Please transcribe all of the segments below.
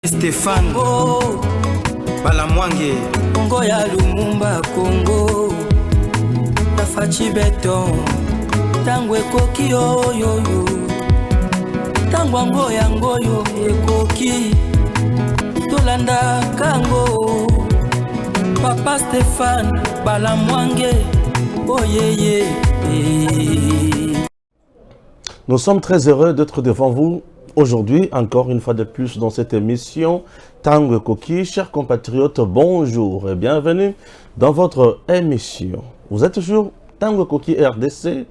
Stéphane Balamwange Congo ya Lumumba Congo Tafachi beton Tango ekoki yoyo Tango ango yango yo ekoki Tolanda kango Papa Stéphane Balamwange Oh yeah. Nous sommes très heureux d'être devant vous aujourd'hui, encore une fois de plus dans cette émission Tango Koki. Chers compatriotes, bonjour et bienvenue dans votre émission. Vous êtes toujours Tango Koki RDC.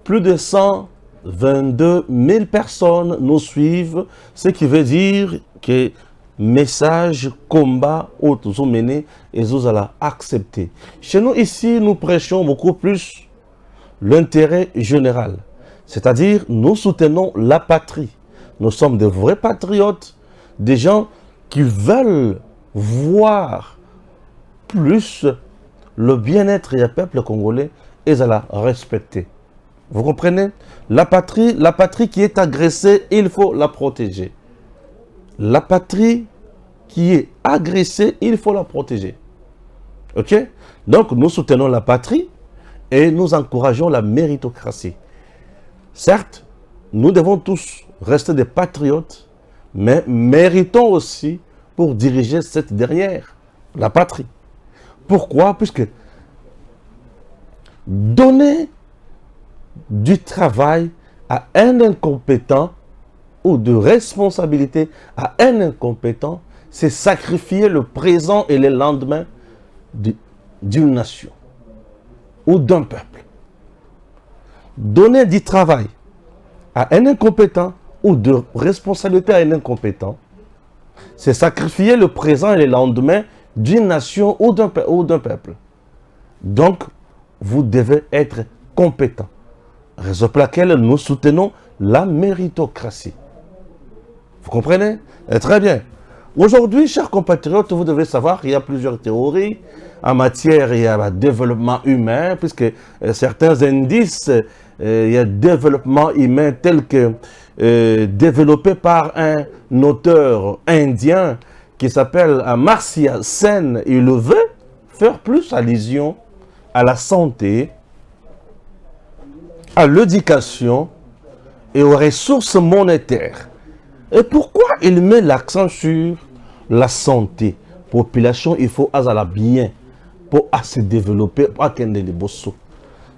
Plus de 122 000 personnes nous suivent, ce qui veut dire que message, combat, autres mené et vous allez accepter. Chez nous ici, nous prêchons beaucoup plus l'intérêt général. C'est-à-dire, nous soutenons la patrie. Nous sommes des vrais patriotes, des gens qui veulent voir plus le bien-être du peuple congolais et à la respecter. Vous comprenez? La patrie qui est agressée, il faut la protéger. La patrie qui est agressée, il faut la protéger. Ok? Donc, nous soutenons la patrie et nous encourageons la méritocratie. Certes, nous devons tous rester des patriotes, mais méritons aussi pour diriger cette dernière, la patrie. Pourquoi? Puisque donner du travail à un incompétent ou de responsabilité à un incompétent, c'est sacrifier le présent et le lendemain d'une nation ou d'un peuple. Donner du travail à un incompétent ou de responsabilité à un incompétent, c'est sacrifier le présent et le lendemain d'une nation ou d'un peuple. Donc, vous devez être compétent. Raison pour laquelle nous soutenons la méritocratie. Vous comprenez? Très bien. Aujourd'hui, chers compatriotes, vous devez savoir qu'il y a plusieurs théories en matière de développement humain, puisque certains indices, il y a développement humain tel que développé par un auteur indien qui s'appelle Amartya Sen. Il veut faire plus allusion à la santé, à l'éducation et aux ressources monétaires. Et pourquoi il met l'accent sur la santé? Population, il faut la bien pour se développer, pour atteindre les bossos.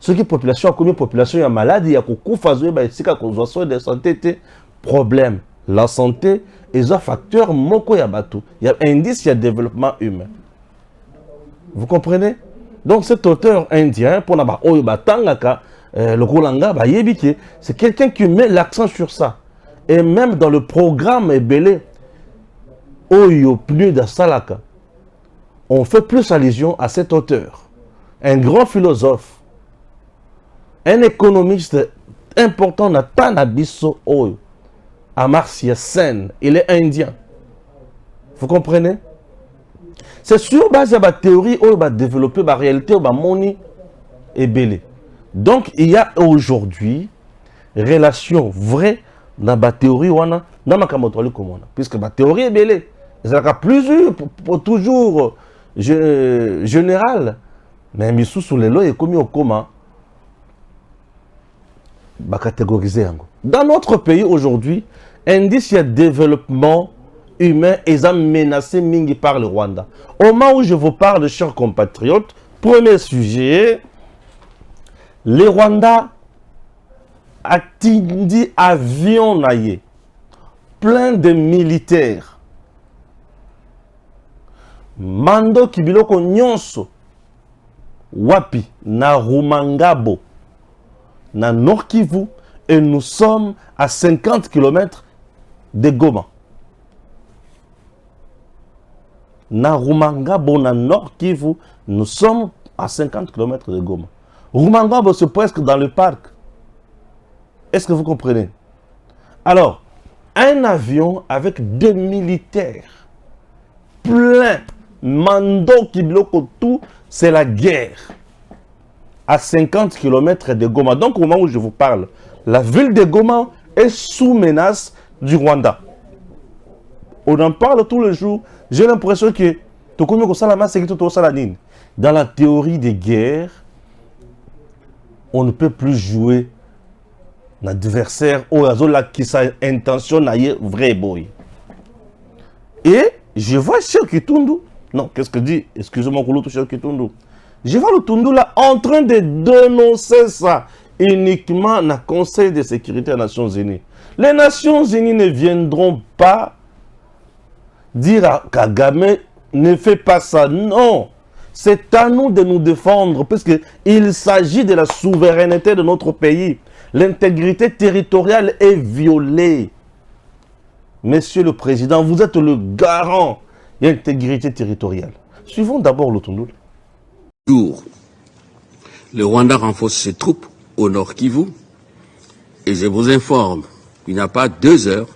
Ce qui population a connu population, il y a maladie, il y a beaucoup de soins de santé, problème. La santé est un facteur moko ya batou. Il y a indice, il y a développement humain. Vous comprenez? Donc cet auteur indien, pour na ba oyo batangaka le Kolanga ba yebike, c'est quelqu'un qui met l'accent sur ça. Et même dans le programme Ebele Oyo Pnu da Salaka, on fait plus allusion à cet auteur, un grand philosophe, un économiste important, Nathan Abisso Oyo, Amartya Sen, il est indien. Vous comprenez? C'est sur base de la théorie Oyo va développer la réalité Oyo moni Ebele. Donc il y a aujourd'hui relation vraie dans la théorie wana dans ma kamotoli komona, puisque la théorie Ebele, c'est la plusieurs pour toujours général, mais misou sous les lois et commis au coma. Dans notre pays aujourd'hui, indice il y a développement humain et ça menacé mingi par le Rwanda. Au moment où je vous parle, chers compatriotes, premier sujet, le Rwanda a tindi avion naïe, plein de militaires. Mando kibiloko nyonso wapi na Rumangabo na Nord Kivu et nous sommes à 50 km de Goma. Na Rumangabo na Nord Kivu, nous sommes à 50 km de Goma. Rumangabo c'est presque dans le parc. Est-ce que vous comprenez? Alors, un avion avec des militaires plein, mando qui bloque tout, c'est la guerre. À 50 km de Goma. Donc, au moment où je vous parle, la ville de Goma est sous menace du Rwanda. On en parle tous les jours. J'ai l'impression que dans la théorie des guerres, on ne peut plus jouer l'adversaire ou qui sa intention n'est vrai boy. Et je vois Cheikh Kitundu. Non, qu'est-ce que dit? Excusez-moi, Cheikh Kitundu. Je vois le Tundu là en train de dénoncer ça uniquement dans le Conseil de sécurité des Nations Unies. Les Nations Unies ne viendront pas dire à Kagame ne fais pas ça. Non, c'est à nous de nous défendre puisqu'il s'agit de la souveraineté de notre pays. L'intégrité territoriale est violée. Monsieur le Président, vous êtes le garant de l'intégrité territoriale. Suivons d'abord le Tundu. Le Rwanda renforce ses troupes au nord Kivu et je vous informe qu'il n'y a pas 2 heures,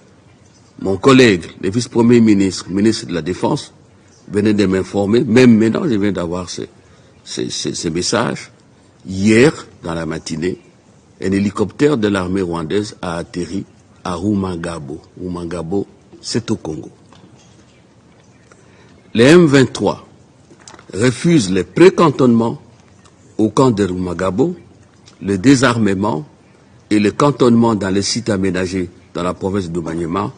mon collègue, le vice-premier ministre, ministre de la Défense, venait de m'informer, même maintenant je viens d'avoir ces messages. Hier, dans la matinée, un hélicoptère de l'armée rwandaise a atterri à Rumangabo. Rumangabo, c'est au Congo. Les M23 refusent les précantonnements au camp de Rumangabo, le désarmement et le cantonnement dans les sites aménagés dans la province de Maniema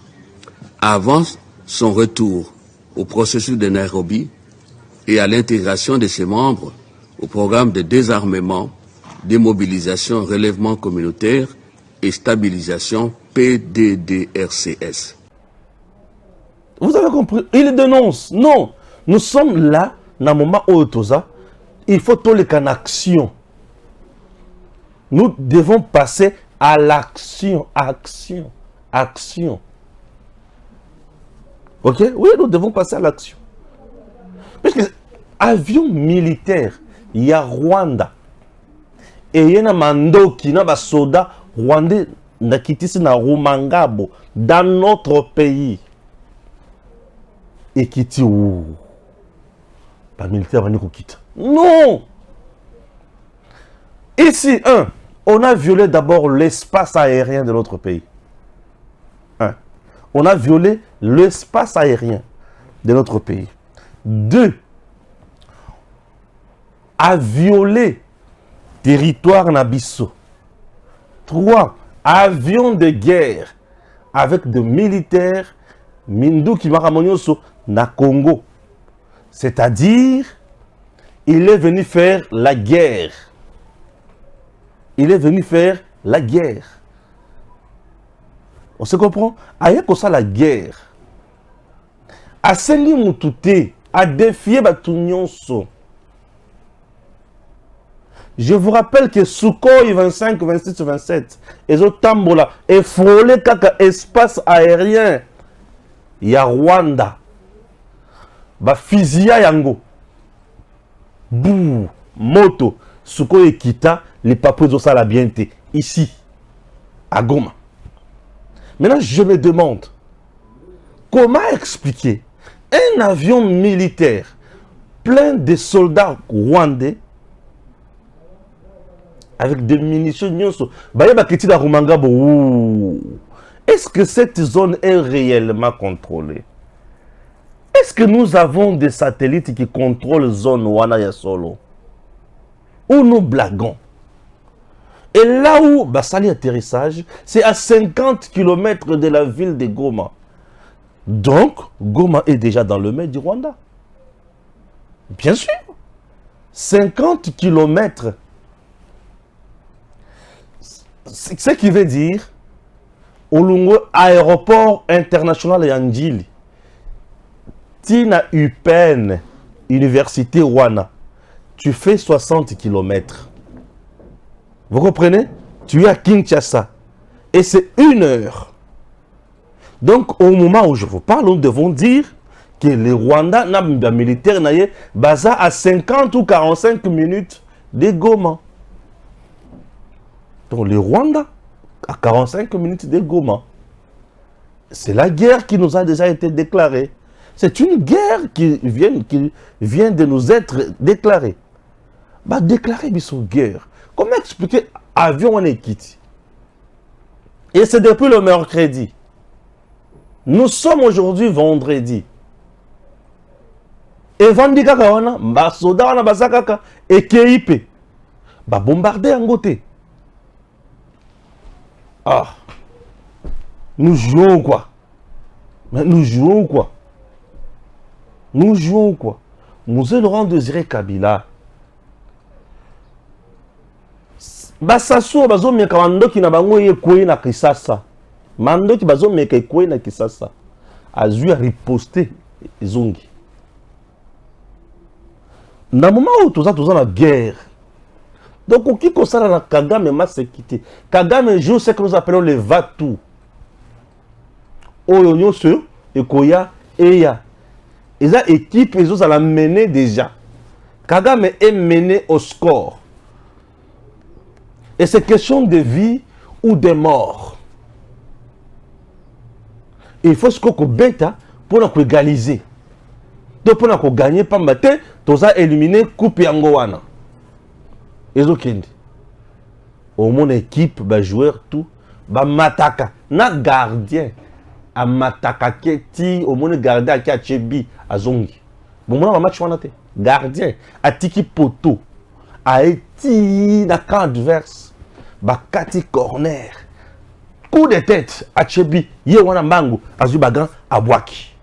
avant son retour au processus de Nairobi et à l'intégration de ses membres au programme de désarmement, démobilisation, relèvement communautaire et stabilisation PDDRCS. Vous avez compris? Il dénonce. Non, nous sommes là, dans le moment où il faut tout les en action. Nous devons passer à l'action. Action. Action. Ok? Oui, nous devons passer à l'action. Parce que avion militaire, il y a Rwanda. Et il y a Mandoki, il y a des soldats rwandais qui na Rumangabo, dans notre pays. Et qui dit, pas militaire, on quitte. Non! Ici, on a violé d'abord l'espace aérien de notre pays. On a violé l'espace aérien de notre pays. 2, a violé territoire Nabisso. 3, avion de guerre avec des militaires Mindu Kimaramonyoso na Congo. C'est-à-dire, il est venu faire la guerre. Il est venu faire la guerre. On se comprend? Aïe comme ça la guerre. A Seli Moutouté, a défié Batunyonso. Je vous rappelle que Sukhoi 25, 26, 27, et Tambola, est frôlé kaka espace aérien. Il y a Rwanda. Ba Fizia Yango. Bouh, moto. Sukhoi Kita, les papous de ça la bienté. Ici, à Goma. Maintenant, je me demande, comment expliquer un avion militaire plein de soldats rwandais avec des munitions. Est-ce que cette zone est réellement contrôlée? Est-ce que nous avons des satellites qui contrôlent la zone Wana Solo? Ou nous blaguons? Et là où Bassali atterrissage, c'est à 50 km de la ville de Goma. Donc, Goma est déjà dans le mail du Rwanda. Bien sûr. 50 km. Ce qui veut dire, Olungo aéroport international Yandjili, Tina Upen, Université Rwanda, tu fais 60 km. Vous comprenez? Tu es à Kinshasa. Et c'est 1 heure. Donc, au moment où je vous parle, nous devons dire que le Rwanda n'a pas militaire basé à 50 ou 45 minutes de Goma. Donc, le Rwanda, à 45 minutes de Goma. C'est la guerre qui nous a déjà été déclarée. C'est une guerre qui vient de nous être déclarée. Bah, déclarer une guerre. Comment expliquer avion en équité? Et c'est depuis le mercredi. Nous sommes aujourd'hui vendredi. Et vendi kaka wana, ba soda wana bazakaka, et keipe. Ba bombarder en côté. Ah. Nous jouons quoi? Mais nous jouons quoi? Nous jouons quoi? Monsieur Laurent Désiré Kabila. Basasso bazo meka mandoki na bango ye kwe na Kisasa. Mandoki bazo meka kwe na Kisasa. Azui a riposté zongi. Na moment où tout ça la guerre. Donc qui concerne la Kagame m'a sécurité. Kagame joue ce que nous appelons les Vatou. Oyo se ekoya eya. Et ça équipe ils ont la mener déjà. Kagame est mené au score. Et c'est question de vie ou de mort. Il faut ce qu'on bêta pour nous égaliser. Donc pour nous gagner pas matin, tous a éliminé coupe yangoana. Ils ont kendi. Au mon équipe, ba joueur tout, ba mataka, na gardien, a mataka keti, au mon gardien qui a chebi a zongi. Bon mon match wana te. Gardien, a tiki poto, a eti na camp adverse, ba kati corner. Coup de tête à Chebi, ye wana mango, azu bagan a boaki.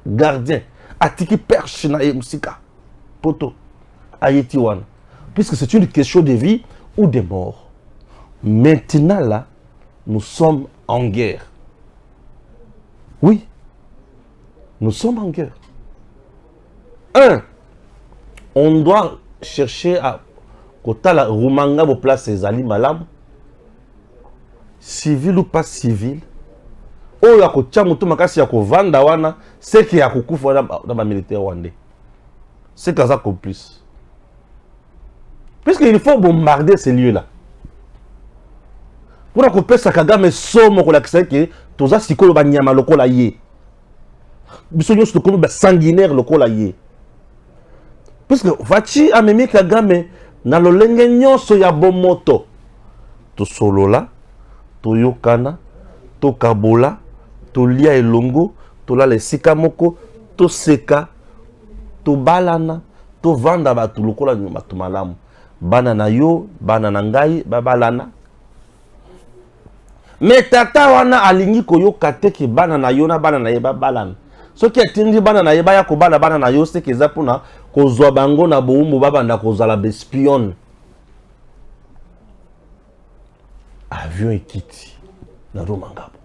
Gardien, a tiki perche na musika. Poto, a yeti wana. Puisque c'est une question de vie ou de mort. Maintenant là, nous sommes en guerre. Oui, nous sommes en guerre. Un, on doit chercher à côté la Rumanga pour placer ses alliés malam. Civil ou pas civil. Oh ya ko chamutu makasi ya ko vanda wana, c'est qui ya kukufa dans ma militaire rwandais. C'est comme ça complice. Puisqu'il faut bombarder ces lieux-là. Pour qu'on puisse Kagame somo ko la que toza sikolo ba nyama lokola ye. Biso nyo sikolo ba sanguinaire lokola ye. Puisque Vachi amemi Kagame na lolenge nyonso ya bomoto. To solola, to yokana, to kabola, to lia elongo, to la lesika moko, to seka, to balana, to vanda batu lokola nyama malamu. Bana na yo, bana na ngai, babalana. Mais tata wana alingi koyoka te ki bana na yo na bana na ye babalana. Ce qui est indi bana na ye baya ko bana na yo c'est que za puna kozwa bango na boumbu babanda kozala bespion. Avion ekiti na Rumangabo.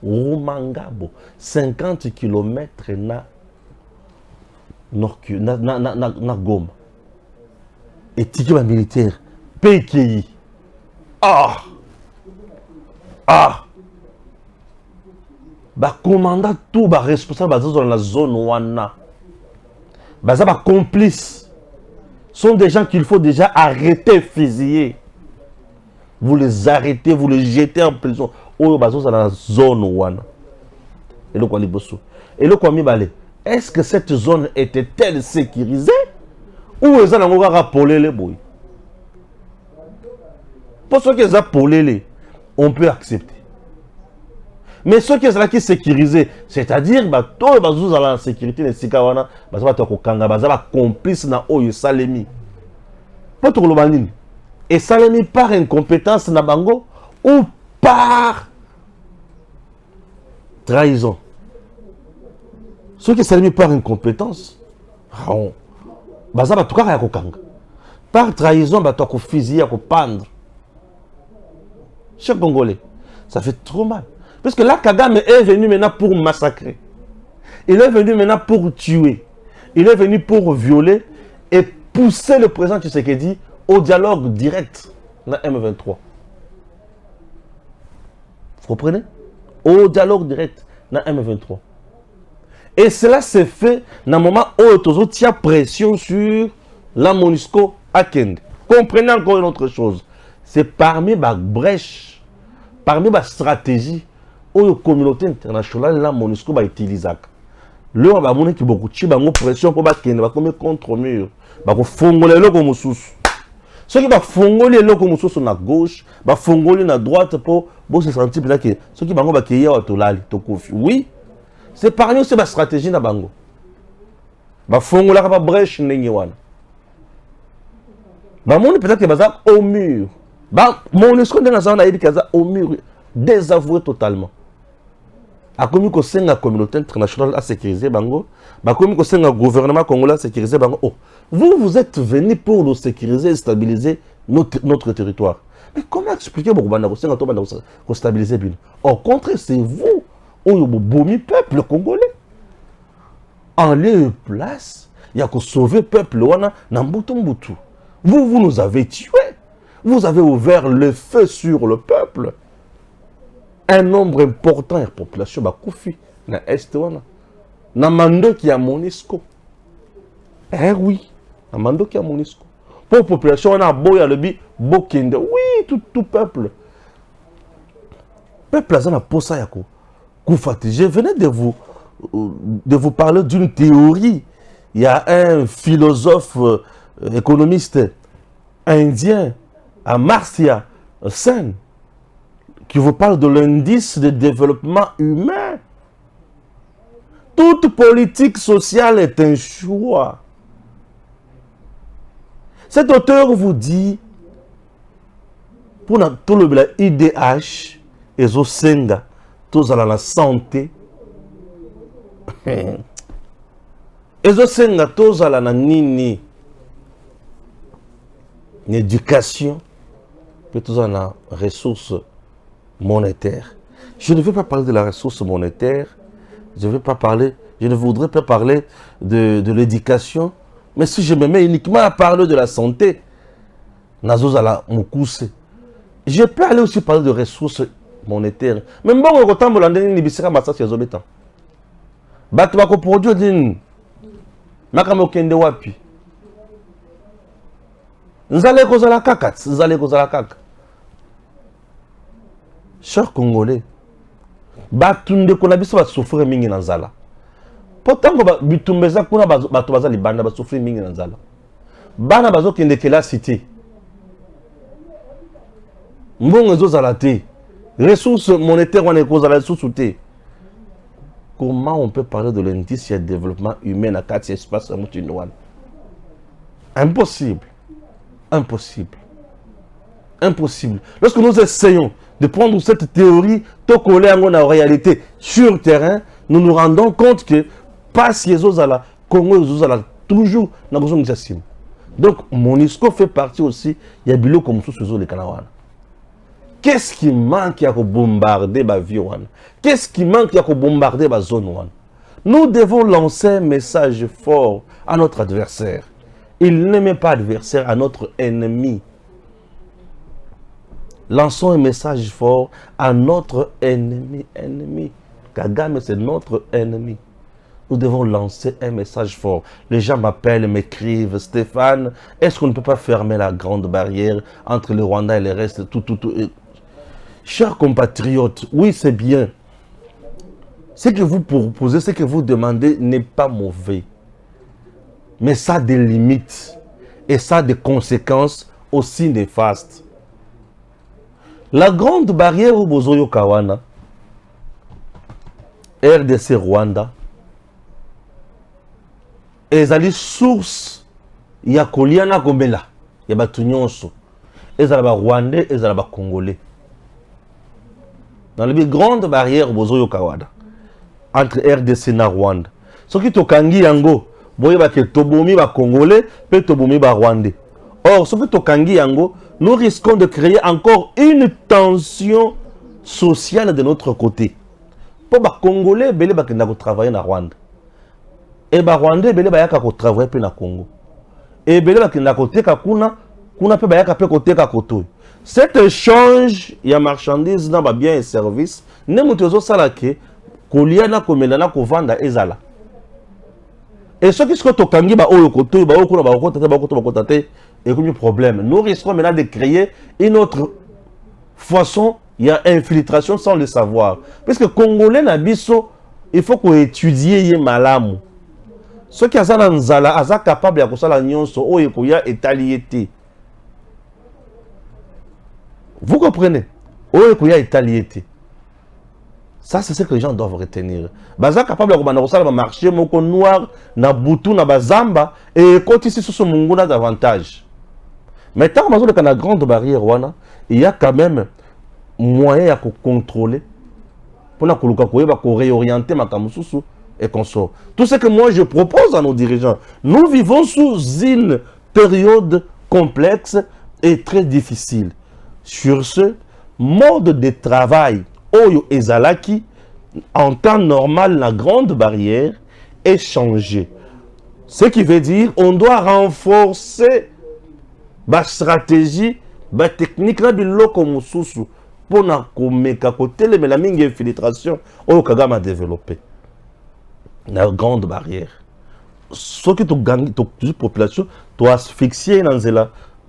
Rumangabo 50 km na na Goma. Et tiki ba militaire PKI. Ah. Ba commandant tout ba responsable dans la zone wana. Baza ba complices sont des gens qu'il faut déjà arrêter, fusiller. Vous les arrêtez, vous les jetez en prison. Oh bazo dans la zone wana. Et le quoi liboso. Et le quoi mi balé. Est-ce que cette zone était-elle sécurisée ou ils ont encore rappelé les boys? Pour ceux qui ont appelé on peut accepter. Mais ceux qui sont sécurisés, c'est-à-dire tous les gens la sécurité les sikawana, ils sont complices na oyo salemi. Pas tout le monde. Et salemi par incompétence na bango ou par trahison. Ceux qui salemi par incompétence, par trahison, ils sont fusillés, pendre. Chers Congolais, ça fait trop mal. Parce que là, Kagame est venu maintenant pour massacrer. Il est venu maintenant pour tuer. Il est venu pour violer et pousser le président Tshisekedi au dialogue direct dans M23. Vous comprenez? Au dialogue direct dans M23. Et cela s'est fait dans un moment où il y a pression sur la MONUSCO à Kende. Comprenez encore une autre chose. C'est parmi les brèches, parmi les stratégies où la communauté internationale, la MONUSCO va utiliser. Le on va montrer qu'il y a beaucoup de pression pour battre Kende, va comme contre mur, va fongoler le comme sous. Ceux qui va fongoler le comme sur la gauche, va fongoler la droite pour se sentir peut-être que ceux qui vont accueillir au tolali, to kofi. Oui, c'est par nous c'est la stratégie na bango. Va fongola ka brèche ndenge wana. Ba monde peut-être que baza au mur. Ba mon esconde na zona yebi kaza au mur désavoué totalement. A commis que c'est la communauté internationale à sécuriser bango, ba commis que c'est le gouvernement congolais à sécuriser bango. Oh, vous êtes venus pour nous sécuriser et stabiliser notre territoire. Mais comment expliquer pour stabiliser bien? Au contraire, c'est vous, au peuple congolais. En lieu et place, il y a que sauver le peuple wana na mbutu. Vous nous avez tués. Vous avez ouvert le feu sur le peuple. Un nombre important de la population va koufi na est wana. Na mando qui a MONUSCO. Eh oui, na mando qui a MONUSCO. Pour la population on a boya le bi bokende. Oui, tout peuple. Peuple a na posa yako. Koufati, je venais de vous parler d'une théorie. Il y a un philosophe économiste indien, Amartya Sen, qui vous parle de l'indice de développement humain. Toute politique sociale est un choix. Cet auteur vous dit, pour tout le IDH, et Zosenga, tous à la santé, et Zosenga, tous à la nini, l'éducation, et tous à la ressource monétaire. Je ne veux pas parler de la ressource monétaire, je ne voudrais pas parler de l'éducation, mais si je me mets uniquement à parler de la santé, je peux aller aussi parler de ressources monétaires. Même bon, quand on a dit que c'est massage les obétants. Bato bako produire din. Makamo kende wapi. Nzale kozala kaka, nzale kozala kaka. Chers Congolais, batunde kona biso ba souffrir mingi na nzala. Potango ba bitumbeza kuna bato bazali banda ba souffrir mingi na nzala. Bana bazo kende kela cité. Mbongo ezozala te. Ressources monétaires on est kozala sous te. Comment on peut parler de l'indice de développement humain à 4 espaces mutinoan? Impossible. Impossible. Impossible. Lorsque nous essayons de prendre cette théorie, tout coller en réalité sur le terrain, nous nous rendons compte que pas si les autres là, Congo les autres toujours dans besoin de ça. Donc MONUSCO fait partie aussi. Il y a bilo comme sous les Kanawana. Qu'est-ce qui manque à bombarder la vie? Qu'est-ce qui manque à bombarder la zone? Nous devons lancer un message fort à notre adversaire. Il n'aime pas adversaire, à notre ennemi. Lançons un message fort à notre ennemi. Kagame, c'est notre ennemi. Nous devons lancer un message fort. Les gens m'appellent, m'écrivent, Stéphane, est-ce qu'on ne peut pas fermer la grande barrière entre le Rwanda et le reste? Chers compatriotes, oui, c'est bien. Ce que vous proposez, ce que vous demandez n'est pas mauvais. Mais ça a des limites. Et ça a des conséquences aussi néfastes. La grande barrière au Bozoyo Kawana, RDC Rwanda, est la source ya koliana komela, ya batunyonso, ezala Rwandais, ezala Congolais. Dans les grandes barrières Bozoyo Kawana, entre RDC et Rwanda. Ce qui tokangi yango, boye ba ke tobomi ba Congolais, pe tobomi ba Rwandais. Or, ce qui tokangi yango, nous risquons de créer encore une tension sociale de notre côté. Pour les Congolais, ils vont travailler en Rwanda. Et les Rwandais, ils vont travailler en Congo. Et ils vont travailler. Cet échange, il y a marchandises, biens et services, ne moutons pas que Koliana Komelana Kovanda Ezala. Et ce qui se passe au Kangi, et comme problème, nous risquons maintenant de créer une autre façon, il y a infiltration sans le savoir. Parce que Congolais n'abisso, il faut qu'on étudie malamu. Ce qui est capable de faire la nyonso, il y a étaliété. Vous comprenez? Oyo ya italiété. Ça, c'est ce que les gens doivent retenir. Baza capable de marcher moko noir na butu na bazamba et quand ici sur munguna davantage. Mais tant que la grande barrière wana, il y a quand même moyen de contrôler pour réorienter ma kamususu et consort. Tout ce que moi je propose à nos dirigeants, nous vivons sous une période complexe et très difficile. Sur ce mode de travail Oyo Ezalaki, en temps normal, la grande barrière est changée. Ce qui veut dire on doit renforcer la stratégie, la technique, la biloko mususu pour na komeka côté mais la mingi infiltration Oyo Kagame a développé. La grande barrière. Ce qui la population doit asphyxier dans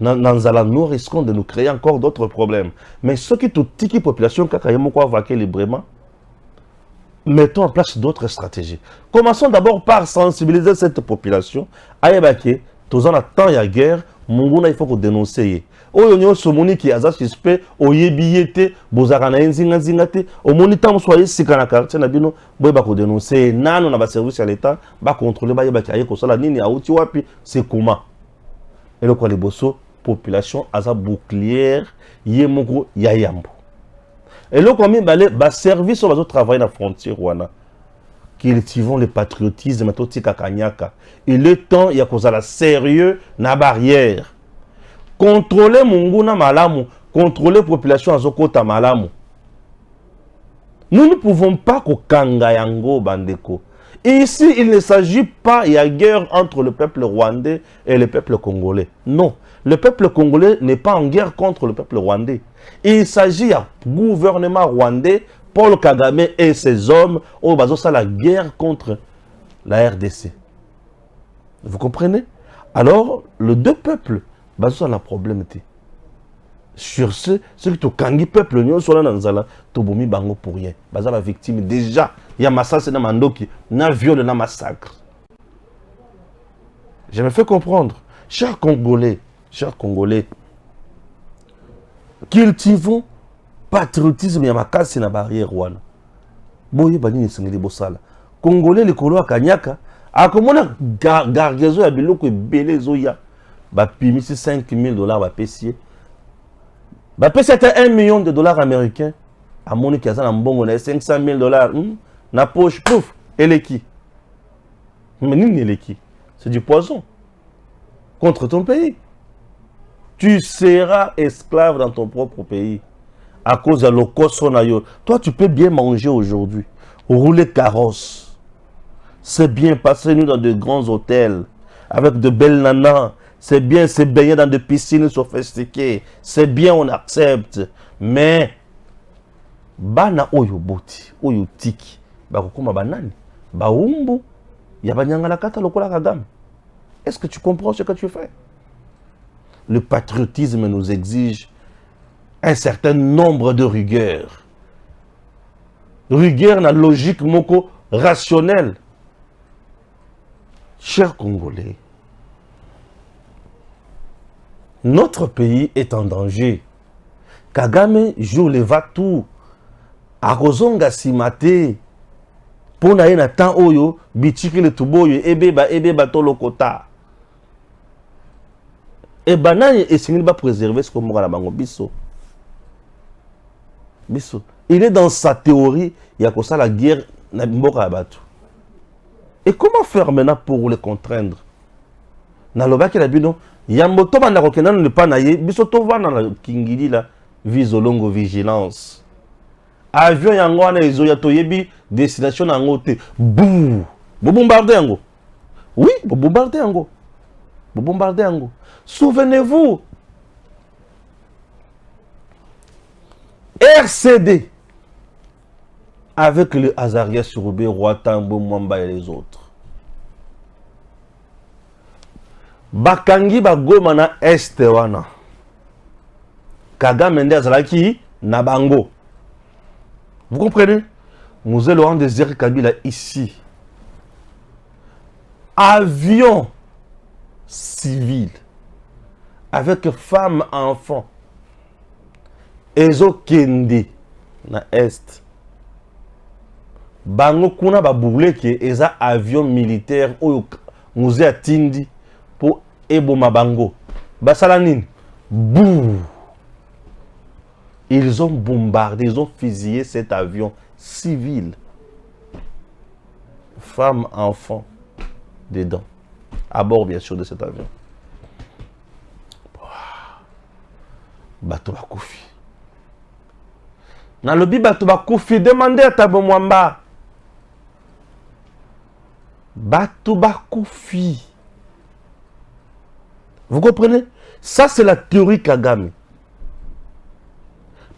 la nous risquons de nous créer encore d'autres problèmes. Mais ce qui toute la population, librement, mettons en place d'autres stratégies. Commençons d'abord par sensibiliser cette population. Aïebake, tous en temps il y a guerre, il faut dénoncer. Oyo somoni qui a suspect, oyebiyete, bozarana nzingate, omoni tam soyez sikana quartier na bino, boy ba ko dénoncer, nano na ba service à l'état, ba contrôler ba yebaki aye ko sala nini auti wapi, c'est comment. Et le quoi les bosso population aza bouclière yemoko yayambo. Et le combien ba service sur bazo travailler na frontière wana. Cultivons le patriotisme toti kakanyaka. Il est temps ya kozala sérieux na barrière. Contrôler munguna malamu, contrôler la population azokota malamu. Nous ne pouvons pas kokanga yango bandeko. Ici, il ne s'agit pas de guerre entre le peuple rwandais et le peuple congolais. Non, le peuple congolais n'est pas en guerre contre le peuple rwandais. Il s'agit du gouvernement rwandais, Paul Kagame et ses hommes, au bazosa la guerre contre la RDC. Vous comprenez? Alors, les deux peuples, bazosa la problème. Sur ce qui te kangi peuple, nous sommes là dans la tobomi bango pour rien. Baza la victime déjà, il y a massacre dans mandoki, na viol na massacre. Je me fais comprendre, chers Congolais, cultivons patriotisme ya makasi na barrière wana. Boye bani ni singeli bosala. Congolais le kolo akanyaka, akomona gargazo ya biloko ebele zoya. Ba pimisi $5,000 ba pesier. C'était $1 million américains. À mon équipe, ça mbongo na $500,000. Na poche, pouf, eleki. Mais ni eleki. C'est du poison. Contre ton pays. Tu seras esclave dans ton propre pays. À cause de l'okosonayo. Toi, tu peux bien manger aujourd'hui. Rouler carrosse. C'est bien passer nous dans de grands hôtels. Avec de belles nanas. C'est bien se baigner dans des piscines sophistiquées. C'est bien, on accepte. Mais, bana oyo boti, oyo tiki, bakokoma banani, baumbu, yabanyanga la kata lokola Kagame. Est-ce que tu comprends ce que tu fais? Le patriotisme nous exige un certain nombre de rigueur. Rigueur na logique moko rationnelle. Chers Congolais, notre pays est en danger. Kagame joue les va-tout. Arozonga simate. Pona na temps oyo, bitiki le tuboyo, ebeba tolokota. Et banane et singli ba préserver ce qu'on a bango biso. Biso. Il est dans sa théorie, il y a comme ça la guerre na mboka batu. Et comment faire maintenant pour les contraindre? Na lobaki la bino Yamboto banda kokena ne pas naye biso to vana na kingili la visolongo vigilance. Avion yango wana ezoya to yebi destination yango te. Bouh. Bo bombarder yango. Oui, bo bombarder yango. Bo bombarder yango. Souvenez-vous. RCD avec le Azaria Surubé, Rwatambo, Mwamba et les autres. Bakangi bagoma na este wana. Kagame Mende azalaki na bango. Vous comprenez? Nous allons désir Kabila ici. Avion civil avec femmes, enfants. ezo kende na est bango kuna ba boule ke eza avion militaire oyo muze atindi po eboma bango basala nini bouh. Ils ont bombardé, ils ont fusillé cet avion civil. Femmes, enfants, dedans. À bord, bien sûr, de cet avion. Bato Bakoufi. Dans le bi Bato Bakoufi, demandez à Thabo Mwamba. Bato Bakoufi. Vous comprenez? Ça, c'est la théorie Kagame.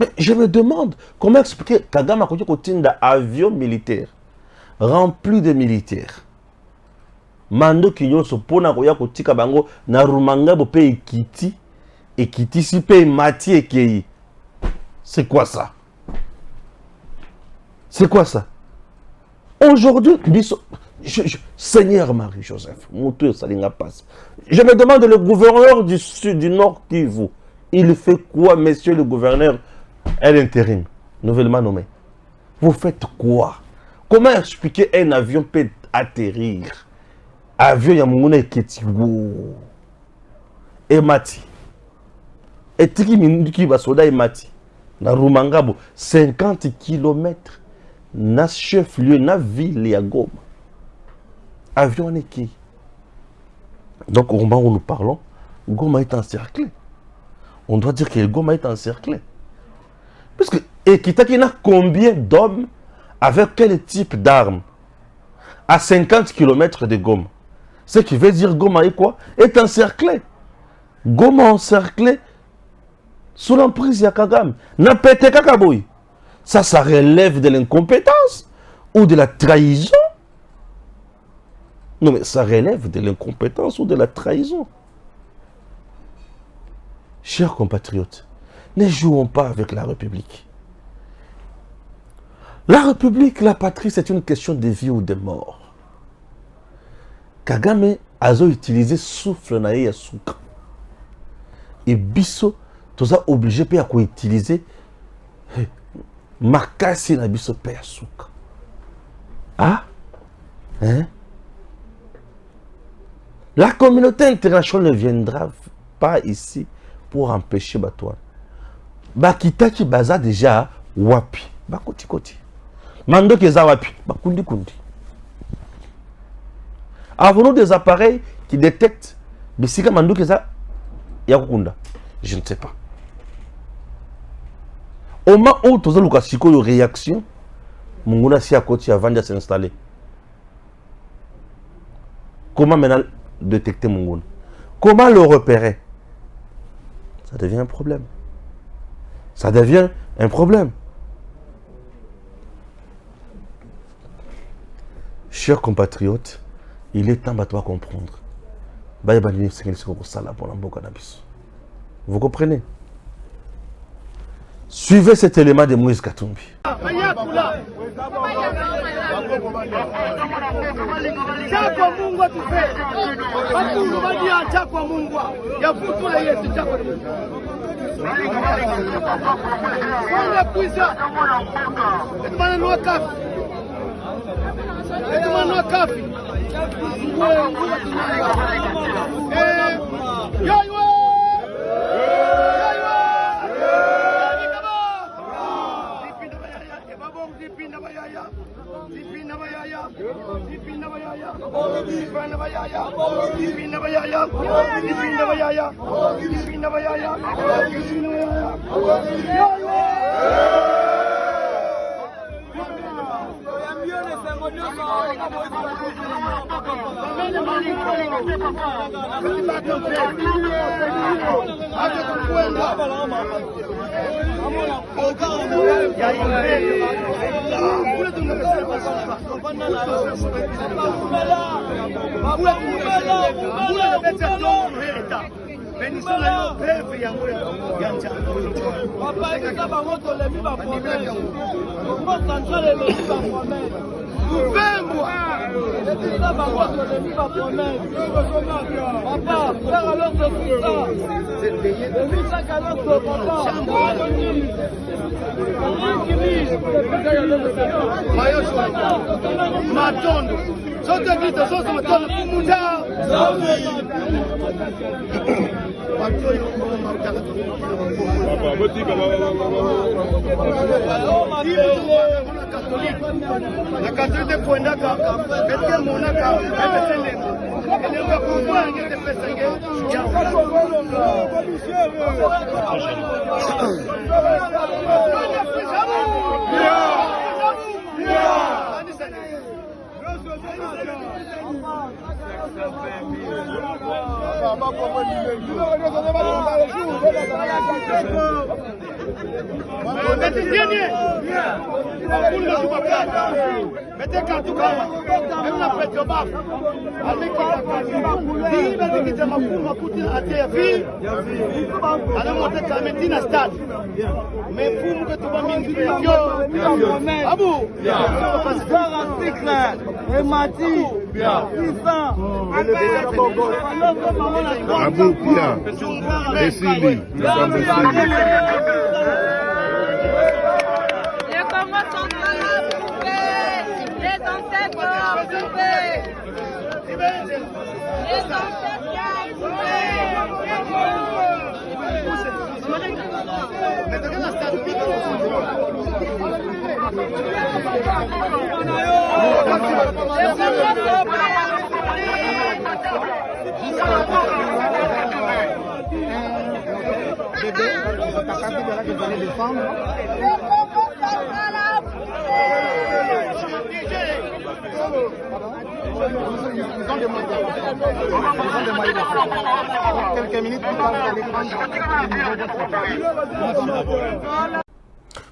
Mais je me demande comment expliquer Kagame a continué d'un avion militaire rempli de militaires. Mando kinyo so pona koya kotika bango na Rumanga bo pe ekiti si pe mati ekei. C'est quoi ça? C'est quoi ça? Aujourd'hui, Seigneur Marie-Joseph, Moutou Salinga passe. Je me demande le gouverneur du sud, du nord Kivu. Il fait quoi, monsieur le gouverneur? Un intérim, nouvellement nommé. Vous faites quoi? Comment expliquer un avion peut atterrir? Avion Yamouna et Ketigo. Et Mati. Et Tiki Minuki Basoda et Mati. Na Rumangabo, 50 km. Na chef-lieu, na ville ya Goma. Avion en qui? Donc au moment où nous parlons, Goma est encerclé. On doit dire que Goma est encerclé. Puisque Ekitaki n'a combien d'hommes avec quel type d'armes à 50 km de Goma? Ce qui veut dire Goma est quoi? Est encerclé. Goma encerclé sous l'emprise de Kagame. N'a pété Kakaboui. Ça relève de l'incompétence ou de la trahison? Non, mais ça relève de l'incompétence ou de la trahison. Chers compatriotes, ne jouons pas avec la République. La République, la patrie, c'est une question de vie ou de mort. Kagame a utilisé souffle na ya souka. Et biso, tu as obligé de utiliser makasi na biso pe ya souka. Ah? Hein? La communauté internationale ne viendra pas ici pour empêcher Batouane. Bakitaki baza déjà wapi. Bakoti koti. Mando keza wapi. Bakundi kundi. Avons-nous des appareils qui détectent Bissika Mando keza Yakukunda? Je ne sais pas. Au moment où tu as une réaction, Munguna si à côté avant de s'installer. Comment maintenant détecter Munguna? Comment le repérer? Ça devient un problème. Ça devient un problème. Chers compatriotes, il est temps de comprendre. Vous comprenez? Suivez cet élément de Moïse Katumbi.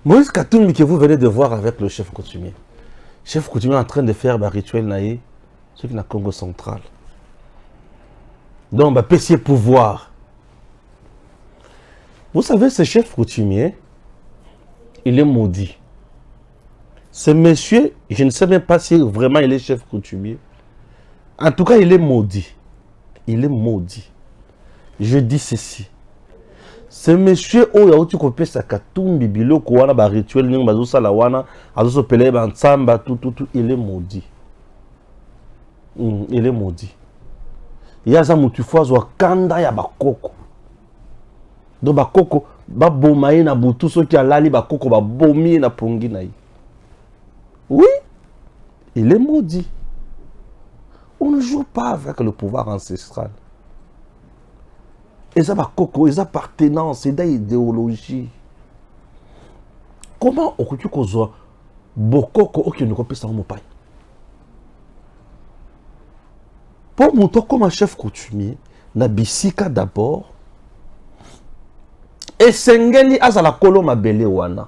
Moïse Katumbi que vous venez de voir avec le chef coutumier. Chef coutumier en train de faire un rituel naïe, ce qui est dans le Congo central. Donc, PC pouvoir. Vous savez, ce chef coutumier, il est maudit. Ce monsieur, je ne sais même pas si vraiment il est chef coutumier. En tout cas, il est maudit. Il est maudit. Je dis ceci. Ce monsieur, il a copié sa Katumbi, biloko wana ba rituel ningo bazo sala wana, azo pele ba nsamba tout, il est maudit. Il est maudit. Il y a ça mutufa zo kanda ya bakoko. Do bakoko ba bomaye na butu soki alali bakoko ba bomi na pongi na yi. Oui, il est maudit. On ne joue pas avec le pouvoir ancestral. Et ça va coco, et ça appartenance, et ça idéologie. Comment on peut qu'on soit bokoko ou qu'on ne peut pas s'en montrer? Pour mon tour comme un chef coutumier, na bisika d'abord. Et sengeli azala kolo mabele wana.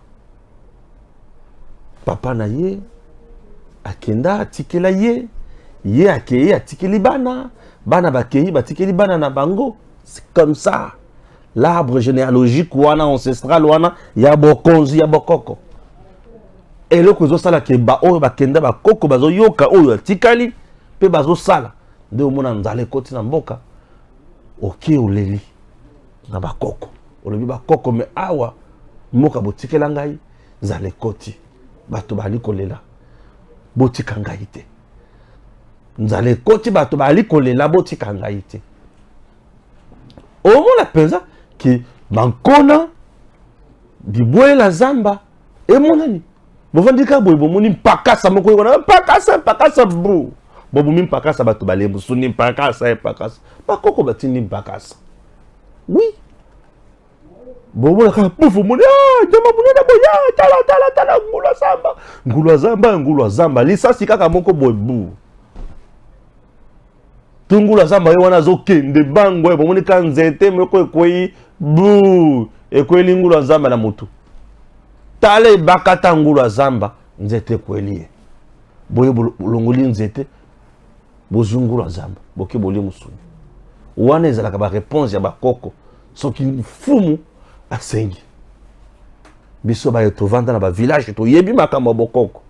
Papa na ye, akenda atikela ye, ye akeye atikeli bana, bana bakei batikeli bana na bango. C'est comme ça. L'arbre généalogique wana ancestral wana ya bokonzi ya bokoko. Et le kozo sala ke ba o bakenda ba koko bazo yoka oyo atikali pe bazo sala. De omona nzale koti na mboka. Oke oleli na ba koko. Olobi ba koko me awa mboka botikela ngai nzale koti. Bato bali kolela. Botika ngai te. Nzale koti bato bali kolela botika ngai te. Au moins la pensa que Bankona, Biboué la Zamba, et mon ami. Bon, vous dites que vous avez un pakasa, vous avez un pakasa, bro. Vous avez un pakasa, vous avez un pakasa, pakasa. Pas quoi, vous avez un pakasa. Oui. Bon, vous avez un pouf, vous avez un ngula zamba. Lisa, si kaka moko boy. Tungula zamba wana zokende bangwe bomoni kanzete meko ekoi bu ekoi ngula zamba na mutu tale bakata ngula zamba nzete kweli boye longoli nzete bozungula zamba boke boli musuni wana ezalaka ba réponse ya bakoko soki fumu asengi biso baye tovanda na bavillage toyebi makambo ya bokoko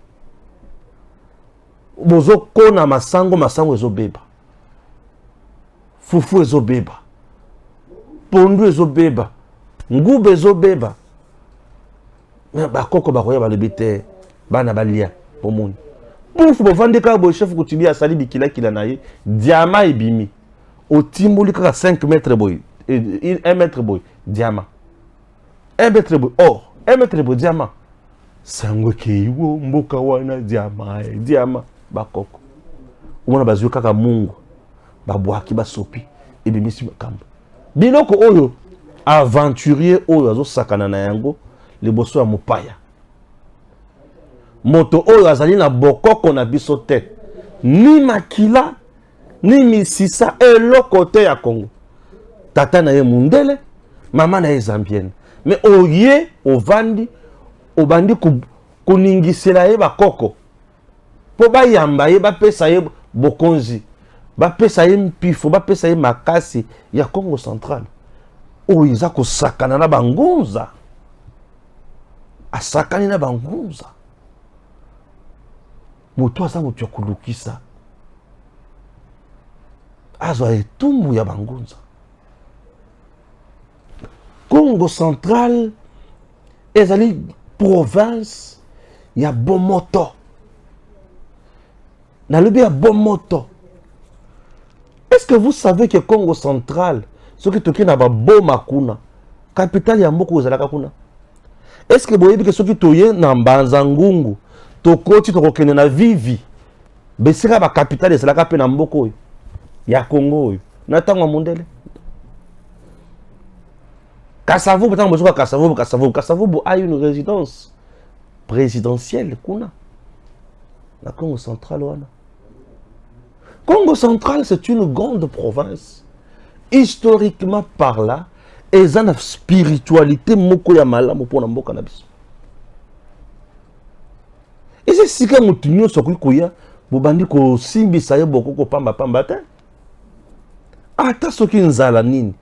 bozokona masango ezobeba fufu ezobeba pondu ezobeba ngube ezobeba bakoko bakoya balobi te bana balia pomoni pufu bovandi kaka boye chef coutumier asali bikilakila na ye diama ebimi otimboli kaka 5 mètres boye 1 mètre boye diama 1 mètre boye or 1 mètre boye diama sango keiwo mboka wana diama bakoko omona bazwi kaka mungu babwaki basopi ebimisi makambo biloko oyo aventurier oyo azosakana na yango liboso ya mopaya moto oyo azali na bokoko na biso te ni makila ni misisa eloko te ya Congo tata na ye mundele mama na ye zambienne mais oye ovandi obandi kuningisela ye bakoko po bayamba ye bapesa ye bokonzi bapesa ye mpifo bapesa ye makasi ya Congo central oyo eza kosakana na bangunza asakani na bangunza moto aza moto ya kolukisa azwa etumbu ya bangunza Congo central ezali province ya bomoto nalobi ya bomoto. Est-ce que vous savez que Congo central ce qui toki na ba boma kuna capitale ya mboka ozalaka kuna? Est-ce que boyebi que ce qui toye na mbanza ngungu tokoti tokokende na vivi besika ba capitale ezalaka pe na mboka oyo ya Congo oyo na tango mondele Kasavubu tango bozoka Kasavubu a une résidence présidentielle kuna na Congo central wana. Congo central c'est une grande province historiquement par là et ça na spiritualité moko ya malamu pona mboka na biso. Et c'est si que mutunyo soki kuya bobandi ko simbisa ye boko pamba te. Ata soki nzala nini.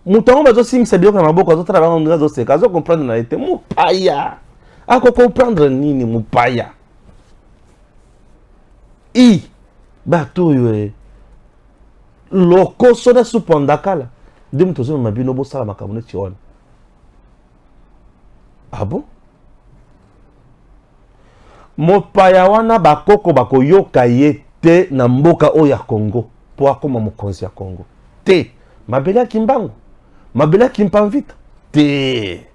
Mutango bazo simbisa biloko na maboko azotala bango ngazo seka azo comprendre na ete mupaya. Ako comprendre nini mupaya. I bato yo loko soda supondakala demi tozo mabino bo sala makambo neti wana. Ah bon? Mopaya wana bakoko bakoyoka ye te na mboka oyo ya Congo po akoma mokonzi ya Congo. Te mabele ya kimbango, mabele ya kimpamvita. Te.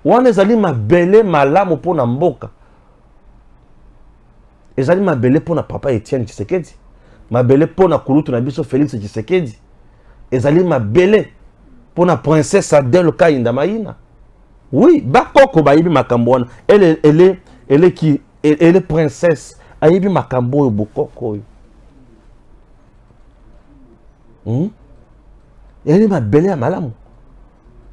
Wana ezali mabele malamu po na mboka. Ezali mabele po na papa Etienne Tshisekedi. Mabele po na kulutu na biso Félix Tshisekedi. Ezali mabele po na princesse Adèle Kainda Maïna. Oui, bakoko bayibi makambo wana. Elle est princesse. Ayibi makambo yo bokoko yo. Elle est mabele ya malamu.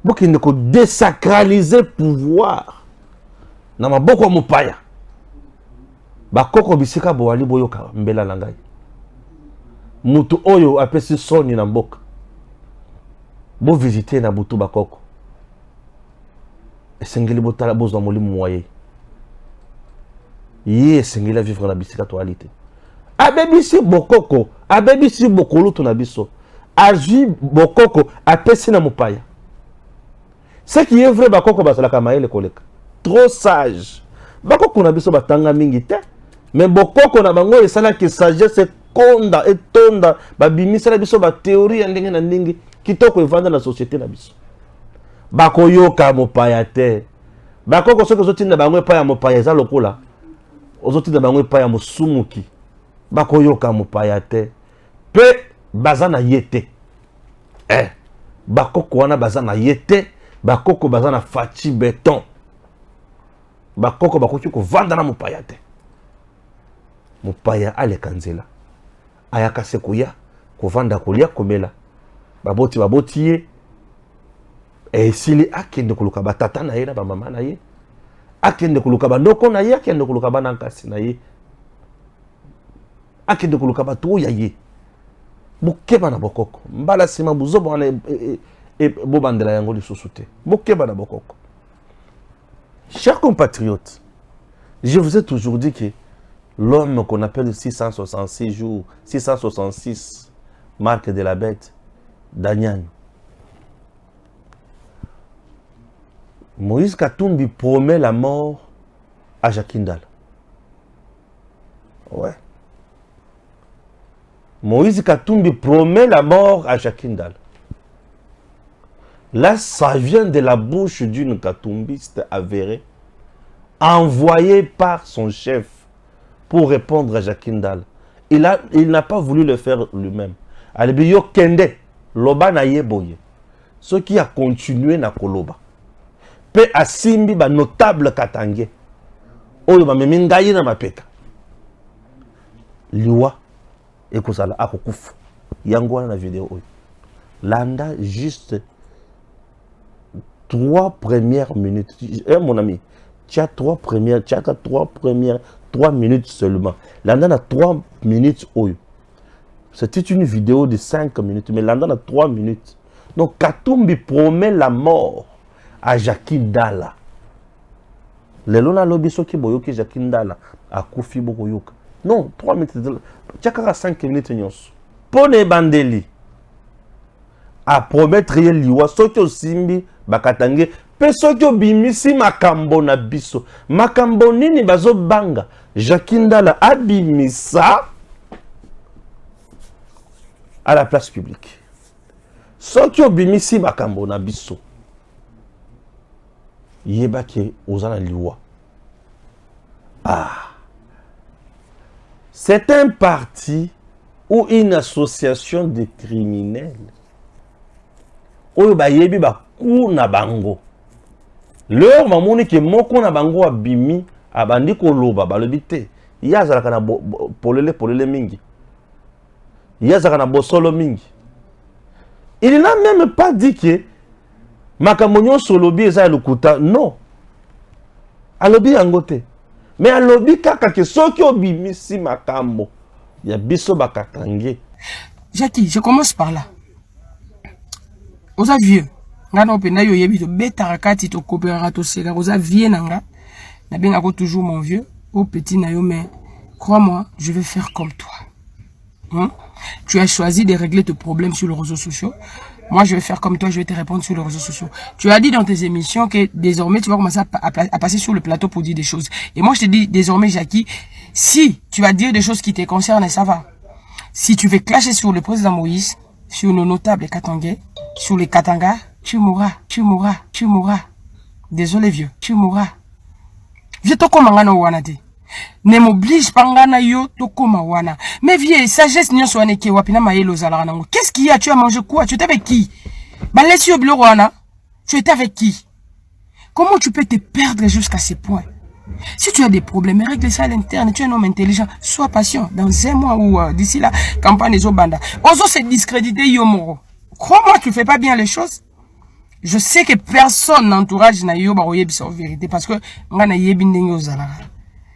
Bokende ko désacraliser pouvoir. Na maboko ya mopaya. Bakoko bisika boali boyoka mbela na ngai. Mutu oyo apesi soni na mboka. Bo visiter na butu bakoko. Esengeli botala bozwa molimo moye. Ye esengeli vivre na bisika toalité. Abebisi bokoko, abebisi bokolo to na biso. Aji bokoko apesi na mopaya. Ce qui est vrai bakoko basalaka maele koleka. Trop sage. Bakoko na biso batanga mingi te. Mais bokoko na bango esala ki sagesse konda etonda babimisa na biso ba théorie ndenge na ndenge kitoko evanda na société na biso. Bakoyoka mopaya te. Bakoko soki ozotinda bango epa ya mopaya eza lokola ozotinda bango epa ya mosumuki. Bakoyoka mopaya te. Pe baza na yete. Bakoko wana baza na yete. Bakoko baza na faci béton. Bakoko bakoki kovanda na mopaya te. Mopaya aleka nzela. Ayaka sekuya kovanda kolia komela. Baboti ye. Esili akende koluka batata na ye na bamama na ye. Akende koluka bandoko na ye, akende koluka banankasi na ye. Akende koluka bato ya ye. Bokeba na bokoko. Mbala sima buzo bwana et bobandela yango li sosute. Bokeba na bokoko. Chers compatriotes, je vous ai toujours dit que l'homme qu'on appelle 666 jours, 666 marque de la bête, Danyang. Moïse Katumbi promet la mort à Jakindal. Ouais. Moïse Katumbi promet la mort à Jakindal. Là, ça vient de la bouche d'une Katumbiste avérée, envoyée par son chef pour répondre à Jakindal. Il n'a pas voulu le faire lui-même. Alibiyo Kende, Loba na yeboye. Ce qui a continué na Koloba. Pe asimbi ba notable Katangé. Oyo ba memingayi na mapeka. Liwa. Ekosala akokufu. Yango na vidéo oyo. Landa juste 3 premières minutes. Mon ami, tu as 3 minutes seulement. Landa a 3 minutes oyo. C'était une vidéo de 5 minutes, mais Landa a 3 minutes. Donc Katumbi promet la mort à Jakindala. Le lona lobi soki boyoki Jakindala a Kofi Bokoyoka. Non, 3 minutes. Tu as 5 minutes nyonso. Pone bandeli. A promettre liwa soki osimbi bakatange pe soki obimisi makambo na biso. Makambo nini bazo banga Jakindala abimisa à la place publique. Soki obimisi makambo na biso. Yeba ke ozana liwa. Ah. C'est un parti ou une association de criminels. Oyo ba yebi ba ku na bango. Leur mamoni ke moko na bango abimi abandi ko loba balobi te. Yazala kana polele mingi. Yazala kana bosolo mingi. Il n'a même pas dit que Makamonyo solobi eza lukuta. Non. Alobi yangote. Mais alobi kaka ke soki obimisi makambo. Ya biso bakatange. Jackie, je commence par là. Oza vieux. Ngana openda yo yebi to beta rakati to kopera to sega. Oza vieux nanga. Na benga ko toujours mon vieux. Au petit na yo mais crois-moi, je vais faire comme toi. Hein? Tu as choisi de régler tes problèmes sur les réseaux sociaux. Moi, je vais faire comme toi, je vais te répondre sur les réseaux sociaux. Tu as dit dans tes émissions que désormais, tu vas commencer à passer sur le plateau pour dire des choses. Et moi, je te dis désormais, Jackie, si tu vas dire des choses qui te concernent, ça va. Si tu veux clasher sur le président Moïse, sur nos notables Katangais, sur les Katanga, tu mourras, tu mourras, tu mourras. Désolé, vieux, tu mourras. Vieux, to komangana wanate. Ne m'oblige pas ngana yo tokoma wana. Mais vieux, sagesse nyon soane ke wapina maelo zala nango. Qu'est-ce qu'il y a? Tu as mangé quoi? Tu étais avec qui? Bah laisse au bureau wana. Tu étais avec qui? Comment tu peux te perdre jusqu'à ce point? Si tu as des problèmes, règle ça à l'interne. Tu es un homme intelligent. Sois patient. Dans un mois ou d'ici la campagne des Obanda. Oso se discréditer Yomoro. Crois-moi, tu fais pas bien les choses. Je sais que personne n'entourage na yo ba oyebisa en vérité parce que ngana yebi ndenge ozala.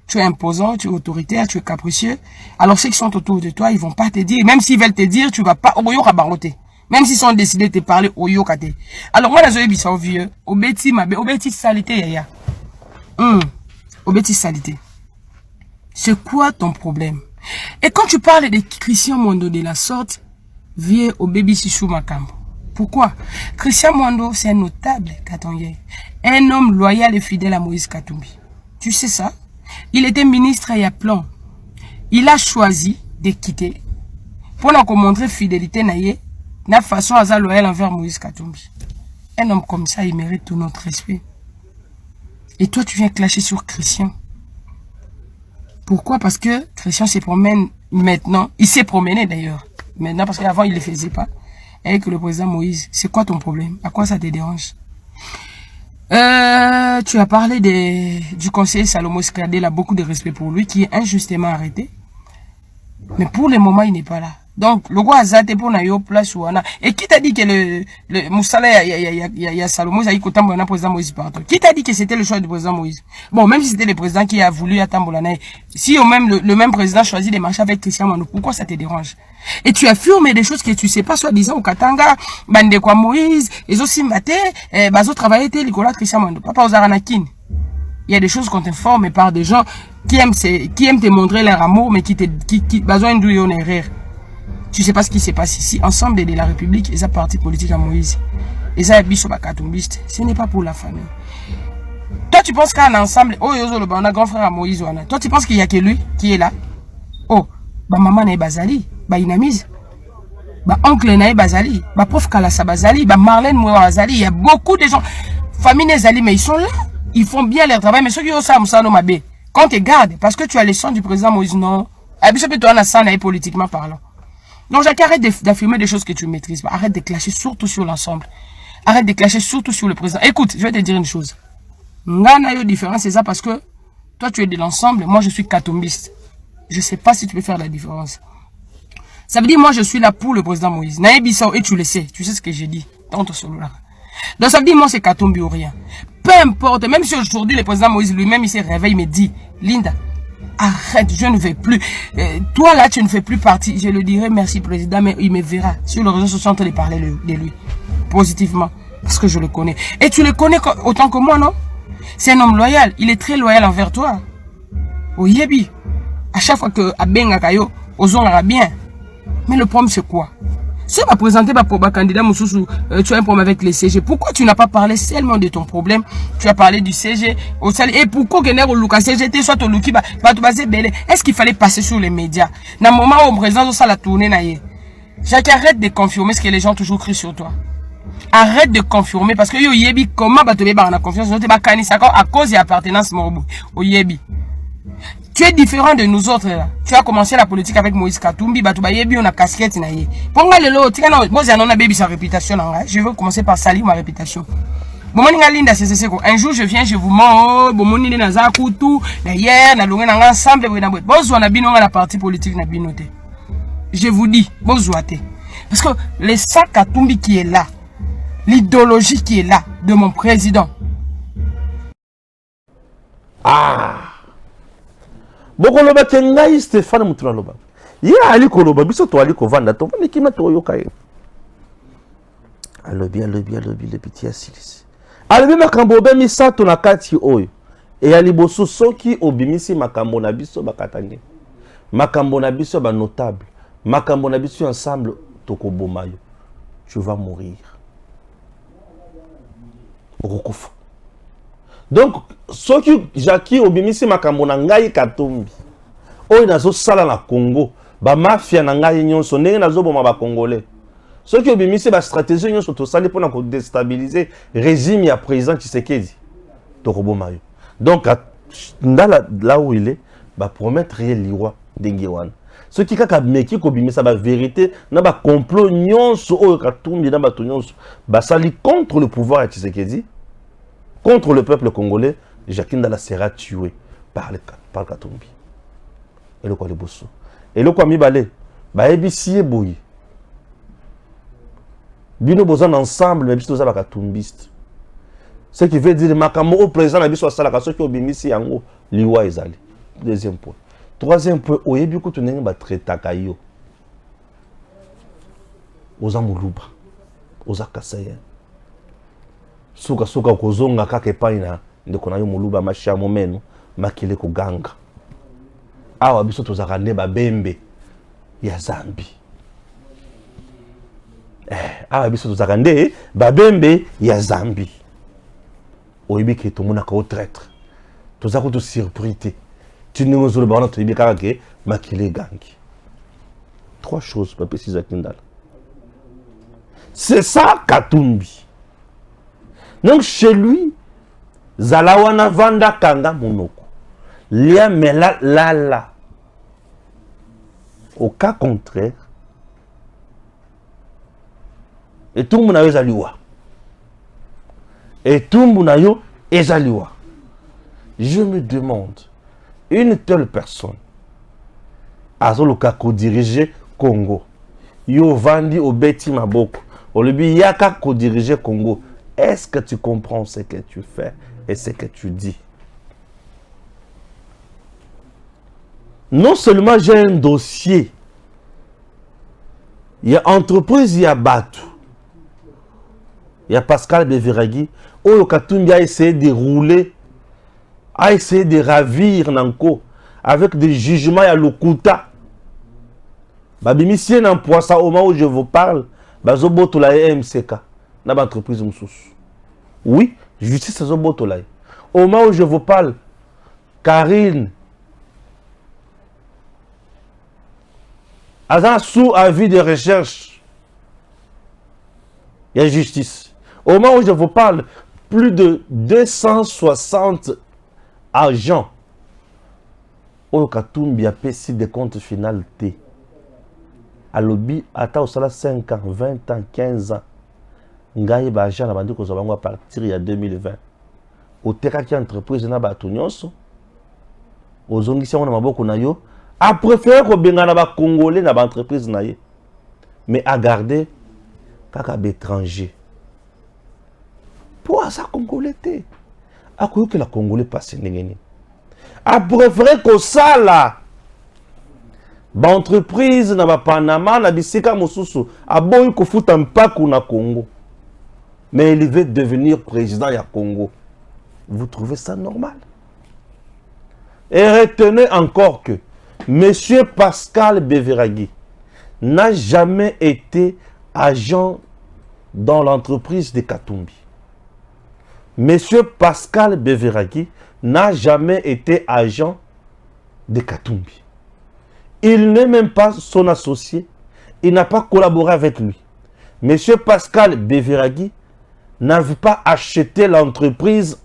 Tu es imposant, tu es autoritaire, tu es capricieux. Alors ceux qui sont autour de toi, ils vont pas te dire. Même s'ils veulent te dire, tu vas pas oyo kabaroté. Même s'ils sont décidés de te parler oyo kate. Alors moi, les oyebisa au vieux, obeti mabe, obeti salité yaya. Obeti salité. C'est quoi ton problème? Et quand tu parles de Christian Mwando de la sorte, vieux obebi sishu makambo. Pourquoi? Christian Mwando, c'est un notable Katangé. Un homme loyal et fidèle à Moïse Katumbi. Tu sais ça? Il était ministre et à plan. Il a choisi de quitter pour nous montrer fidélité naïe, na façon à loyal envers Moïse Katumbi. Un homme comme ça, il mérite tout notre respect. Et toi, tu viens clasher sur Christian. Pourquoi? Parce que Christian se promène maintenant. Il s'est promené d'ailleurs. Maintenant, parce qu'avant, il ne le faisait pas. Avec le président Moïse. C'est quoi ton problème? À quoi ça te dérange? Tu as parlé du conseiller Salomon Skadé, il a beaucoup de respect pour lui, qui est injustement arrêté. Mais pour le moment, il n'est pas là. Donc, le gars azate pour na yo place ou ana. Et qui t'a dit que le Moussala y a Salomon Zaï Kotambo na président Moïse partout? Qui t'a dit que c'était le choix du président Moïse? Bon, même si c'était le président qui a voulu attendre Bolanaï, si au même, le même président choisit de marcher avec Christian Mano, pourquoi ça te dérange? Et tu affirmes des choses que tu sais pas, soi-disant au Katanga, bande quoi Moïse, les aussi maté, bazo travailler tes Nicolas Christian Mano, papa aux Aranakin. Il y a des choses qu'on t'informe par des gens qui aiment te montrer leur amour, mais qui besoin d'où on est rire. Tu sais pas ce qui se passe ici. Ensemble de la République, et ça parti politique à Moïse. Et ça bicho bakatumbiste. Ce n'est pas pour la famille. Toi, tu penses qu'un ensemble, oh, on a grand frère à Moïse, toi, tu penses qu'il y a que lui qui est là? Oh, bah, maman n'est bazali, bah, inamise. Bah, oncle n'est bazali, bah, prof Kalasa bazali, bah, Marlène Moué bazali. Il y a beaucoup de gens. Famille n'est zali, mais ils sont là. Ils font bien leur travail, mais ceux qui ont ça, Moussa Nomabé, quand tu gardes, parce que tu as les sons du président Moïse, non. Abisso, toi, on a ça, politiquement parlant. Donc, arrête d'affirmer des choses que tu maîtrises pas. Arrête de clasher surtout sur l'ensemble. Arrête de clasher surtout sur le président. Écoute, je vais te dire une chose. Ngana yo différence, c'est ça parce que toi, tu es de l'ensemble. Moi, je suis katombiste. Je sais pas si tu peux faire la différence. Ça veut dire, moi, je suis là pour le président Moïse. Naïbissao, et tu le sais. Tu sais ce que j'ai dit dans ton cellulaire. Donc, ça veut dire, moi, c'est katombi ou rien. Peu importe. Même si aujourd'hui, le président Moïse lui-même, il se réveille, il me dit, Linda, arrête, je ne vais plus. Toi là, tu ne fais plus partie. Je le dirai merci président, mais il me verra. Sur le réseau social, en train de parler de lui. Positivement. Parce que je le connais. Et tu le connais autant que moi, non? C'est un homme loyal. Il est très loyal envers toi. Au Yebi. À chaque fois que Abenga Kayo, aux on bien. Mais le problème, c'est quoi? Si on va présenter pour candidat Moussoussou, tu as un problème avec les CG. Pourquoi tu n'as pas parlé seulement de ton problème? Tu as parlé du CG. Et pourquoi Genero Lucas CGT soit au Luki, est-ce qu'il fallait passer sur les médias? Dans le moment où on présente ça la tournée, Jacques, arrête de confirmer ce que les gens toujours crient sur toi. Arrête de confirmer parce que yo yebi comment on a confiance à cause de l'appartenance au yebi. Tu es différent de nous autres là. Tu as commencé la politique avec Moïse Katumbi, yebi on a casquette na ye. Ponga lelo, tika na bozi anona baby sa réputation là. Je veux commencer par salir ma réputation. Un jour je viens, je vous mens, bomoni na za kutu, d'ailleurs na longa na ensemble na bozo na bino la partie politique na binoté. Je vous dis, bozoate. Parce que le sac Katumbi qui est là, l'idéologie qui est là de mon président. Ah. Bokoloba kengai Stéphane Moutraloba. Ya ali koloba biso to ali kovanda to vandi kima to yoka ye. Alobi le petit asilis. Alobi makambo be misato na kati oyo. E ali boso soki obimisi makambo na biso bakatange. Makambo na biso ba notable. Makambo na biso ensemble tokoboma yo. Tu vas mourir. Okokufa. Donc, ce qui Jackie obimisi makambo na ngai Katumbi. Oyo nazo sala na Congo, ba mafia na ngai nyonso ndenge nazo boma ba congolais. Ce qui obimisi ba stratégie nyonso to sali pona ko déstabiliser régime ya président Tshisekedi. Tokoboma yo. Donc là où il est, ba promettre liwa ndenge wana. Ce qui kaka meki ko bimisa ba vérité na ba complot nyonso oyo Katumbi na ba to nyonso ba sali contre le pouvoir ya Tshisekedi. Contre le peuple congolais, Jacques Ndala sera tué par Katumbi. Et le quoi le bosso. Et le quoi mi balé, ba ebisi eboyi. Bino bozan ensemble, mais biso za ba Katumbiste. Ce qui veut dire makambo au président na biso sala ka soki obimisi yango liwa ezali. Deuxième point. Troisième point, oyebi ko tunenge ba traitaka yo. Oza muluba. Oza kasaya. Suka kozonga kaka epai na ndeko na yo moluba masha momeno makele ko ganga. Awa biso tozaka nde babembe ya Zambi. Awa biso tozaka nde babembe ya Zambi. Oyebi ke tomonaka o traître. Tozaka to surprise. Tu ne nous olobana toyebi kaka ke makele gangi. Trois choses papa Sizakindala. C'est ça Katumbi. Donc chez lui, Zalawana Vanda Kanga Monoko. Lia Mela Lala. Au cas contraire, et tout le monde a ezaliwa. Et tout le monde a ezaliwa. Je me demande, une telle personne, Azoloka ko diriger Congo, yo vandi obeti maboko. Olobi yaka ko diriger Congo. Est-ce que tu comprends ce que tu fais et ce que tu dis? Non seulement j'ai un dossier, il y a entreprise, il y a Batu. Il y a Pascal Beveragui. Oyo Katumbi a essayé de rouler, a essayé de ravir Nanko avec des jugements à Lokuta. Babimisien en poisson au moment où je vous parle, Bazobotola MCK, dans l'entreprise Moussous. Oui, justice à Zobotola. Au moment où je vous parle, Karine, Azan sous avis de recherche, il y a justice. Au moment où je vous parle, plus de 260 agents au Katumbi a payé des comptes final T. À lobby, à 5 ans, 20 ans, 15 ans. Ngaye ba agent na bandi ko zo à partir il y a 2020. Au teka qui entreprise na ba tunyonso. Ozongisi on na maboko na yo. A préféré ko benga na ba congolais na ba entreprise na ye. Mais à garder kaka étranger. Pour ça congolais té. A ko que la congolais passe ngeni. A préféré ko ça là. Ba entreprise na ba Panama na bisika mosusu a boy ko futa mpaku na Congo. Mais il veut devenir président ya Congo. Vous trouvez ça normal? Et retenez encore que Monsieur Pascal Beveragui n'a jamais été agent dans l'entreprise de Katumbi. Monsieur Pascal Beveragui n'a jamais été agent de Katumbi. Il n'est même pas son associé. Il n'a pas collaboré avec lui. Monsieur Pascal Beveragui n'avait pas acheté l'entreprise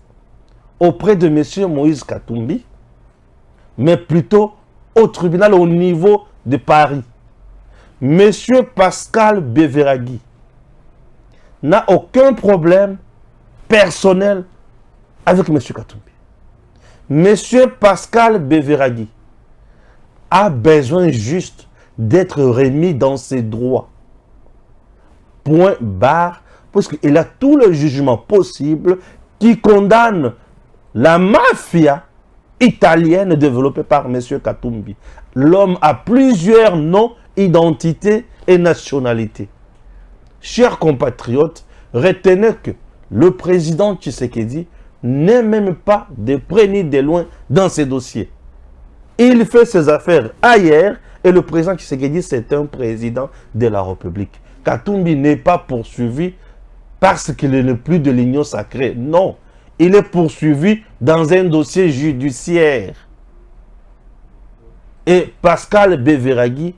auprès de Monsieur Moïse Katumbi, mais plutôt au tribunal au niveau de Paris. Monsieur Pascal Beveragui n'a aucun problème personnel avec Monsieur Katumbi. Monsieur Pascal Beveragui a besoin juste d'être remis dans ses droits. Point barre, parce qu'il a tout le jugement possible qui condamne la mafia italienne développée par M. Katumbi. L'homme a plusieurs noms, identités et nationalités. Chers compatriotes, retenez que le président Tshisekedi n'est même pas de près ni de loin dans ces dossiers. Il fait ses affaires ailleurs et le président Tshisekedi, c'est un président de la République. Katumbi n'est pas poursuivi parce qu'il n'est plus de l'union sacrée. Non, il est poursuivi dans un dossier judiciaire. Et Pascal Beveragui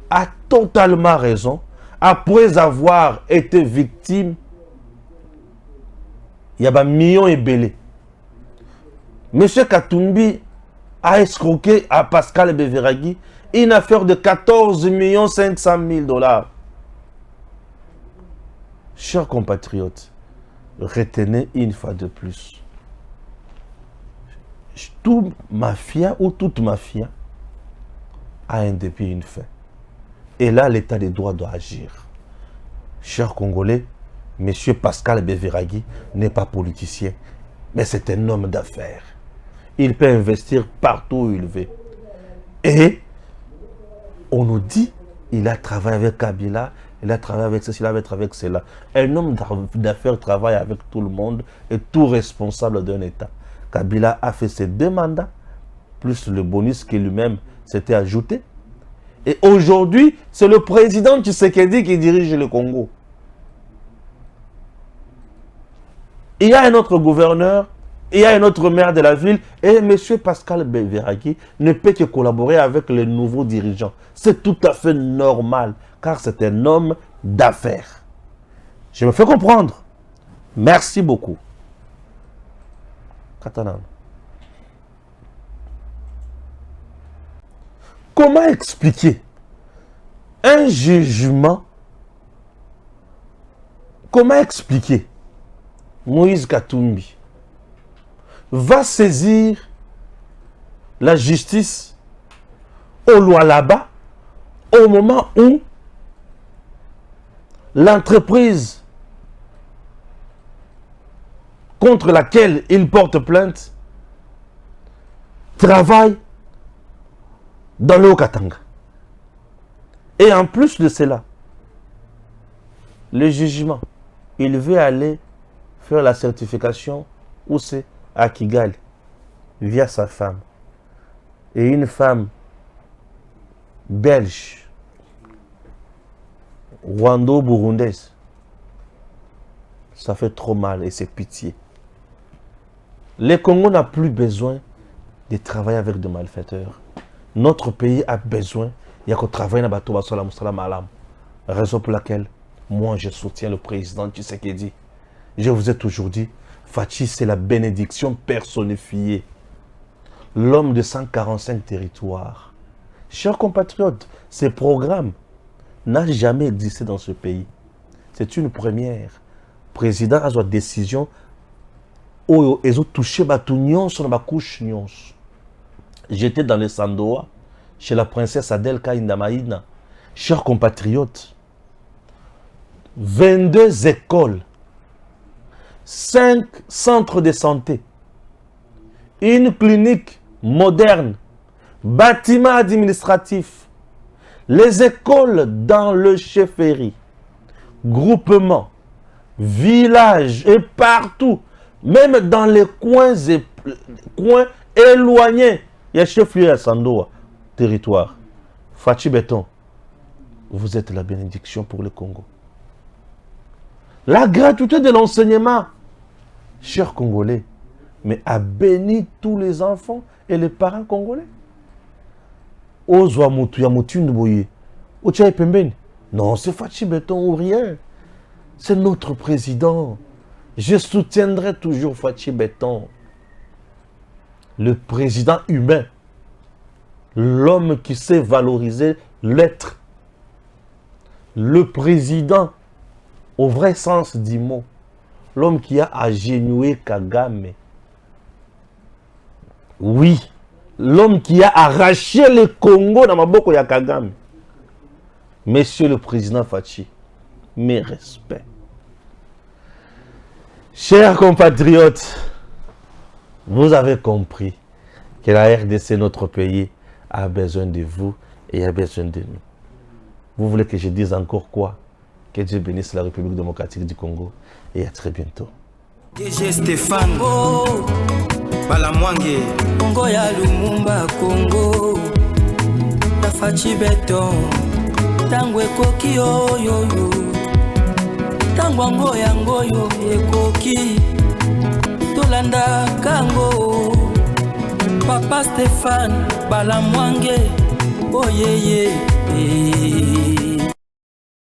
a totalement raison. Après avoir été victime, il y a un million et belé. Monsieur Katumbi a escroqué à Pascal Beveragui une affaire de 14 500 000 $. Chers compatriotes, retenez une fois de plus. Tout mafia ou toute mafia a un début et une fin. Et là, l'état des droits doit agir. Chers Congolais, Monsieur Pascal Beveragui n'est pas politicien, mais c'est un homme d'affaires. Il peut investir partout où il veut. Et on nous dit, il a travaillé avec Kabila, il a travaillé avec ceci, il a travaillé avec cela. Un homme d'affaires travaille avec tout le monde et tout responsable d'un État. Kabila a fait ses 2 mandats, plus le bonus qui lui-même s'était ajouté. Et aujourd'hui, c'est le président Tshisekedi qui dirige le Congo. Il y a un autre gouverneur, il y a un autre maire de la ville, et M. Pascal Beveragui ne peut que collaborer avec les nouveaux dirigeants. C'est tout à fait normal, car c'est un homme d'affaires. Je me fais comprendre. Merci beaucoup. Katanan. Comment expliquer un jugement? Comment expliquer Moïse Katumbi va saisir la justice au Lualaba au moment où l'entreprise contre laquelle il porte plainte travaille dans le Haut-Katanga. Et en plus de cela, le jugement, il veut aller faire la certification où c'est à Kigali, via sa femme. Et une femme belge, rwando-burundaise. Ça fait trop mal et c'est pitié. Le Congo n'a plus besoin de travailler avec des malfaiteurs. Notre pays a besoin, il y a qu'on travaille dans le bateau, raison pour laquelle moi je soutiens le président Tshisekedi. Je vous ai toujours dit, Fachi c'est la bénédiction personnifiée. L'homme de 145 territoires. Chers compatriotes, ces programmes n'ont jamais existé dans ce pays. C'est une première. Le président a une décision où ils ont touché Batunion sur la couche. J'étais dans le Sandoa, chez la princesse Adel Kaindamaïna. Chers compatriotes, 22 écoles, 5 centres de santé, une clinique moderne, bâtiment administratif, les écoles dans le chefferie, groupements, villages et partout, même dans les coins éloignés, il y a chef-lieu à Sandoa, territoire. Fachi Béton, vous êtes la bénédiction pour le Congo. La gratuité de l'enseignement, chers Congolais, mais a béni tous les enfants et les parents congolais. Ozwa mutu ya mutundu boye. Ocha pembeni. Non, c'est Fachi Béton ou rien. C'est notre président. Je soutiendrai toujours Fachi Béton. Le président humain. L'homme qui sait valoriser l'être. Le président, au vrai sens du mot. L'homme qui a agenouillé Kagame. Oui, l'homme qui a arraché le Congo dans Maboko ya Kagame. Monsieur le président Fachi, mes respects. Chers compatriotes, vous avez compris que la RDC, notre pays, a besoin de vous et a besoin de nous. Vous voulez que je dise encore quoi? Que Dieu bénisse la République démocratique du Congo et à très bientôt. DG Stéphane Balamwange Congo ya Lumumba Congo Fachi Béton Tango ekoki oyo Tango ngoya ngoyo ekoki Tolanda kango Papa Stéphane Balamwange Oh yeah yeah